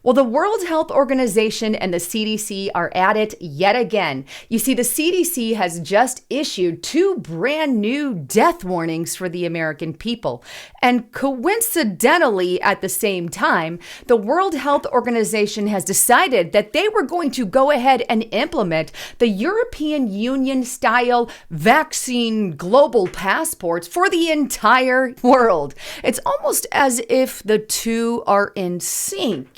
Well, the World Health Organization and the CDC are at it yet again. You see, the CDC has just issued 2 brand new death warnings for the American people. And coincidentally, at the same time, the World Health Organization has decided that they were going to go ahead and implement the European Union-style vaccine global passports for the entire world. It's almost as if the two are in sync,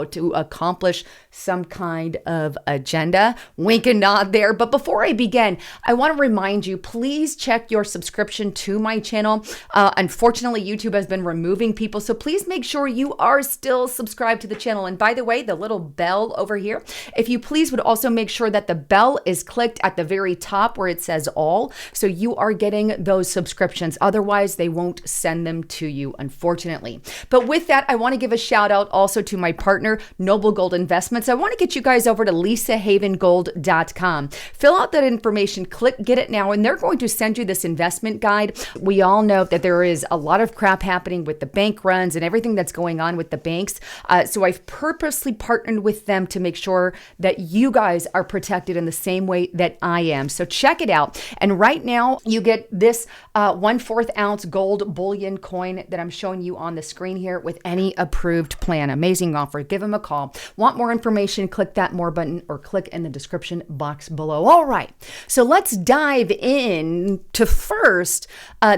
to accomplish some kind of agenda. Wink and nod there. But before I begin, I want to remind you, please check your subscription to my channel. Unfortunately, YouTube has been removing people, so please make sure you are still subscribed to the channel. And by the way, the little bell over here, if you please would also make sure that the bell is clicked at the very top where it says all, so you are getting those subscriptions. Otherwise, they won't send them to you, unfortunately. But with that, I want to give a shout out also to my partner, Noble Gold Investments. I want to get you guys over to lisahavengold.com. Fill out that information, click get it now, and they're going to send you this investment guide. We all know that there is a lot of crap happening with the bank runs and everything that's going on with the banks. So I've purposely partnered with them to make sure that you guys are protected in the same way that I am. So check it out. And right now you get this 1/4 ounce gold bullion coin that I'm showing you on the screen here with any approved plan. Amazing offer. Give them a call. Want more information? Click that more button or click in the description box below. All right. So let's dive in to first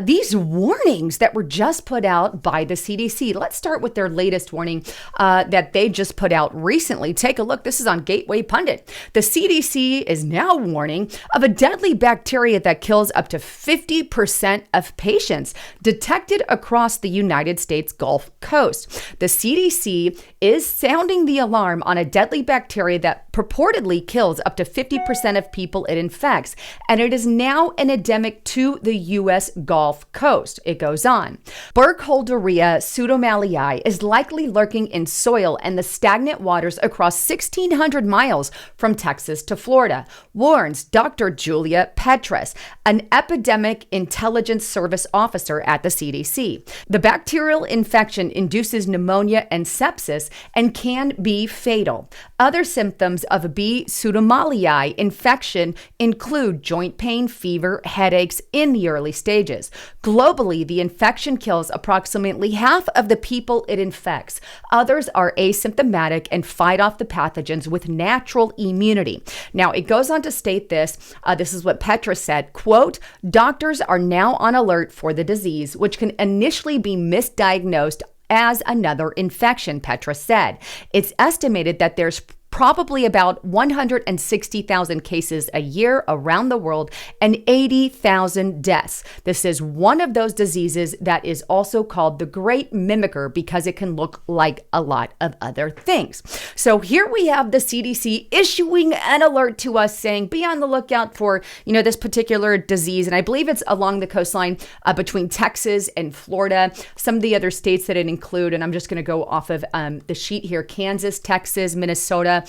these warnings that were just put out by the CDC. Let's start with their latest warning that they just put out recently. Take a look. This is on Gateway Pundit. The CDC is now warning of a deadly bacteria that kills up to 50% of patients detected across the United States Gulf Coast. The CDC is sounding the alarm on a deadly bacteria that purportedly kills up to 50% of people it infects, and it is now an endemic to the U.S. Gulf Coast. It goes on. Burkholderia pseudomallei is likely lurking in soil and the stagnant waters across 1,600 miles from Texas to Florida, warns Dr. Julia Petrus, an epidemic intelligence service officer at the CDC. The bacterial infection induces pneumonia and sepsis and can be fatal. Other symptoms of B. pseudomallei infection include joint pain, fever, headaches in the early stages. Globally, the infection kills approximately half of the people it infects. Others are asymptomatic and fight off the pathogens with natural immunity. Now, it goes on to state this. This is what Petrus said, quote, "Doctors are now on alert for the disease, which can initially be misdiagnosed as another infection," Petrus said. It's estimated that there's probably about 160,000 cases a year around the world and 80,000 deaths. This is one of those diseases that is also called the Great Mimicker because it can look like a lot of other things. So here we have the CDC issuing an alert to us saying, be on the lookout for, this particular disease. And I believe it's along the coastline between Texas and Florida. Some of the other states that it include, and I'm just going to go off of the sheet here, Kansas, Texas, Minnesota,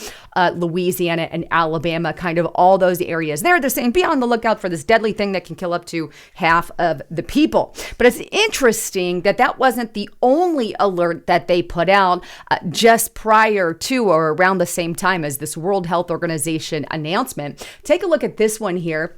Louisiana, and Alabama, kind of all those areas. They're saying, be on the lookout for this deadly thing that can kill up to half of the people. But it's interesting that that wasn't the only alert that they put out just prior to or around the same time as this World Health Organization announcement. Take a look at this one here.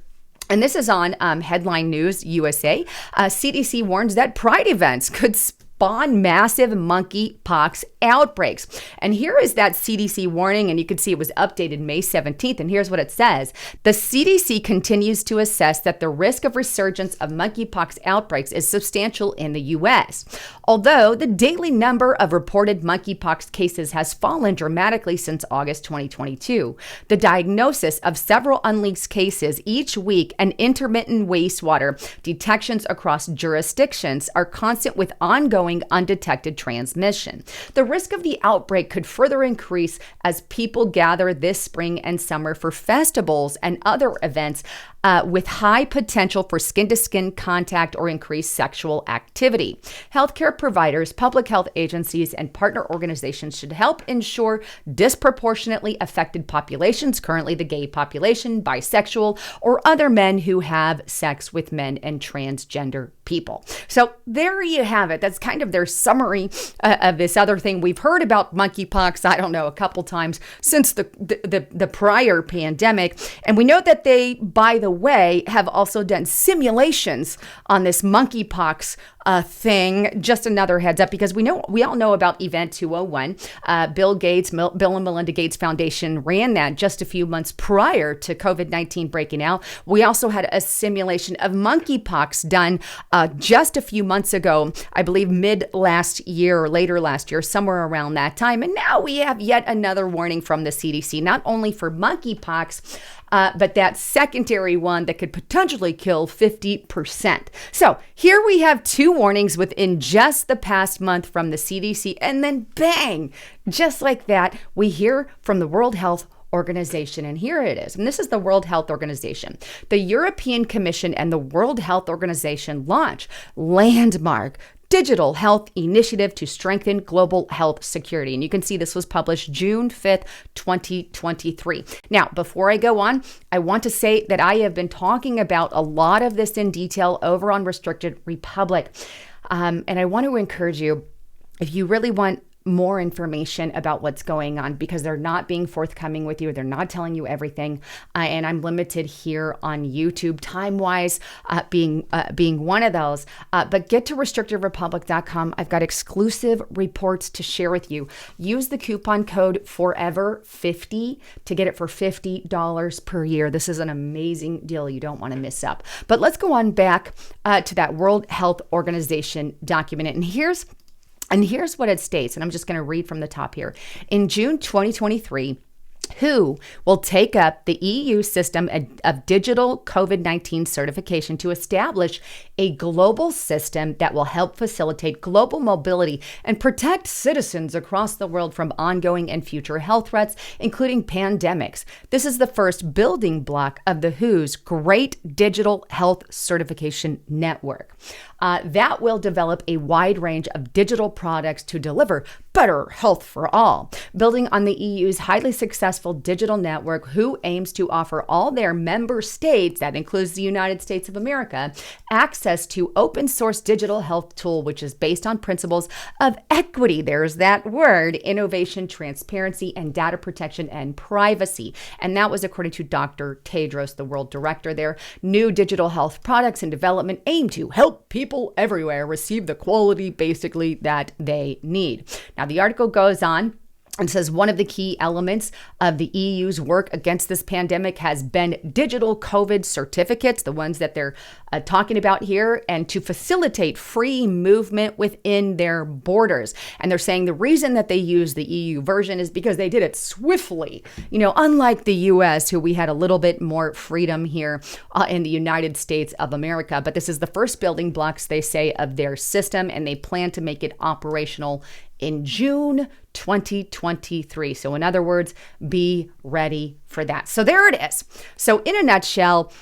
And this is on Headline News USA. CDC warns that Pride events could spawn massive monkeypox outbreaks. And here is that CDC warning, and you can see it was updated May 17th. And here's what it says. The CDC continues to assess that the risk of resurgence of monkeypox outbreaks is substantial in the U.S. Although the daily number of reported monkeypox cases has fallen dramatically since August 2022, the diagnosis of several unleashed cases each week and intermittent wastewater detections across jurisdictions are constant with ongoing undetected transmission. The risk of the outbreak could further increase as people gather this spring and summer for festivals and other events with high potential for skin-to-skin contact or increased sexual activity. Healthcare providers, public health agencies, and partner organizations should help ensure disproportionately affected populations, currently the gay population, bisexual, or other men who have sex with men and transgender people. So there you have it. That's kind of their summary of this other thing. We've heard about monkeypox, I don't know, a couple times since the prior pandemic. And we know that they, by the way, have also done simulations on this monkeypox thing. Just another heads up, because we all know about Event 201. Bill and Melinda Gates Foundation ran that just a few months prior to COVID-19 breaking out. We also had a simulation of monkeypox done just a few months ago, I believe mid last year or later last year, somewhere around that time. And now we have yet another warning from the CDC, not only for monkeypox, but that secondary one that could potentially kill 50%. So here we have two warnings within just the past month from the CDC, and then bang, just like that, we hear from the World Health Organization. And here it is. And this is the World Health Organization. The European Commission and the World Health Organization launch landmark digital health initiative to strengthen global health security. And you can see this was published June 5th, 2023. Now, before I go on, I want to say that I have been talking about a lot of this in detail over on Restricted Republic. And I want to encourage you, if you really want more information about what's going on, because they're not being forthcoming with you. They're not telling you everything. And I'm limited here on YouTube, time-wise, being one of those. But get to restrictedrepublic.com. I've got exclusive reports to share with you. Use the coupon code FOREVER50 to get it for $50 per year. This is an amazing deal you don't want to miss up. But let's go on back to that World Health Organization document. And here's what it states, and I'm just going to read from the top here. In June 2023, WHO will take up the EU system of digital COVID-19 certification to establish a global system that will help facilitate global mobility and protect citizens across the world from ongoing and future health threats, including pandemics. This is the first building block of the WHO's Great Digital Health Certification Network. That will develop a wide range of digital products to deliver better health for all. Building on the EU's highly successful digital network, WHO aims to offer all their member states, that includes the United States of America, access to open source digital health tool, which is based on principles of equity. There's that word, innovation, transparency, and data protection and privacy. And that was according to Dr. Tedros, the world director there. New digital health products and development aim to help people everywhere receive the quality basically that they need. Now, the article goes on and says one of the key elements of the EU's work against this pandemic has been digital COVID certificates, the ones that they're talking about here, and to facilitate free movement within their borders. And they're saying the reason that they use the EU version is because they did it swiftly. You know, unlike the US, who we had a little bit more freedom here in the United States of America. But this is the first building blocks, they say, of their system, and they plan to make it operational in June 2023. So in other words, be ready for that. So there it is. So in a nutshell,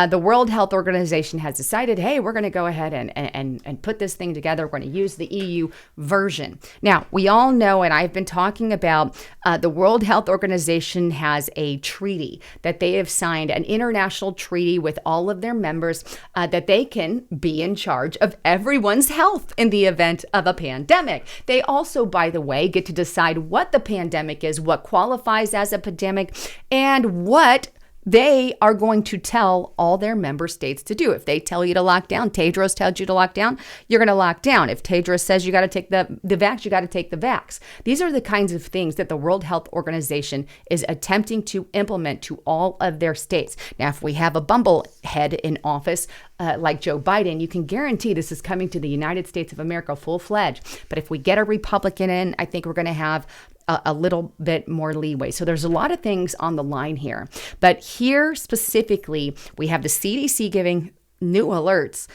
the World Health Organization has decided, hey, we're going to go ahead and put this thing together. We're going to use the EU version. Now, we all know, and I've been talking about, the World Health Organization has a treaty that they have signed, an international treaty with all of their members, that they can be in charge of everyone's health in the event of a pandemic. They also, by the way, get to decide what the pandemic is, what qualifies as a pandemic, and what they are going to tell all their member states to do. If they tell you to lock down, Tedros tells you to lock down, you're going to lock down. If Tedros says you got to take the vax, you got to take the vax. These are the kinds of things that the World Health Organization is attempting to implement to all of their states. Now, if we have a bumblehead in office like Joe Biden, you can guarantee this is coming to the United States of America full-fledged. But if we get a Republican in, I think we're going to have a little bit more leeway. So there's a lot of things on the line here. But here specifically, we have the CDC giving new alerts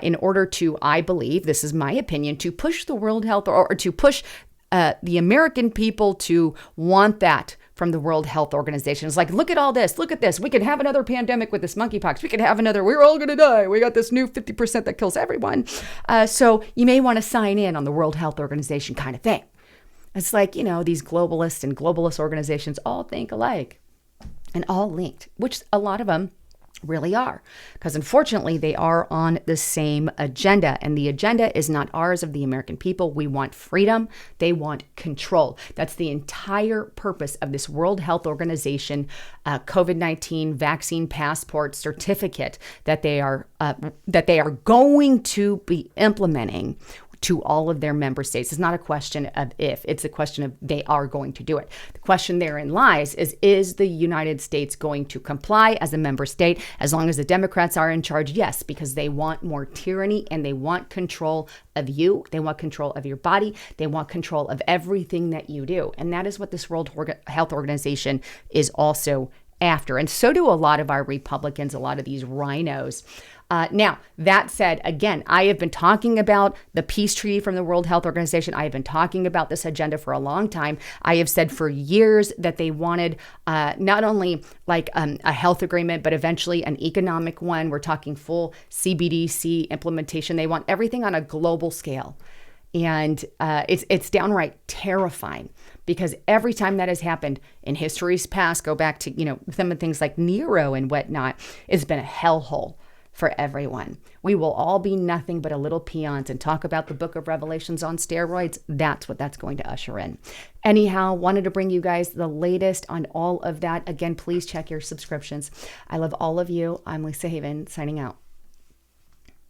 in order to, I believe, this is my opinion, to push the World Health or to push the American people to want that from the World Health Organization. It's like, look at all this. Look at this. We could have another pandemic with this monkeypox. We could have another, we're all going to die. We got this new 50% that kills everyone. So you may want to sign in on the World Health Organization kind of thing. It's like, these globalists and globalist organizations all think alike and all linked, which a lot of them really are, because unfortunately they are on the same agenda, and the agenda is not ours, of the American people. We want freedom. They want control. That's the entire purpose of this World Health Organization COVID-19 vaccine passport certificate that they are going to be implementing to all of their member states. It's not a question of if, it's a question of they are going to do it. The question therein lies is the United States going to comply as a member state as long as the Democrats are in charge? Yes, because they want more tyranny and they want control of you. They want control of your body. They want control of everything that you do. And that is what this World Health Organization is also after. And so do a lot of our Republicans, a lot of these rhinos. Now, that said, again, I have been talking about the peace treaty from the World Health Organization. I have been talking about this agenda for a long time. I have said for years that they wanted not only like a health agreement, but eventually an economic one. We're talking full CBDC implementation. They want everything on a global scale. And it's downright terrifying, because every time that has happened in history's past, go back to, some of the things like Nero and whatnot, it's been a hellhole for everyone. We will all be nothing but a little peons and talk about the book of Revelations on steroids. That's what that's going to usher in. Anyhow, wanted to bring you guys the latest on all of that. Again, please check your subscriptions. I love all of you. I'm Lisa Haven, signing out.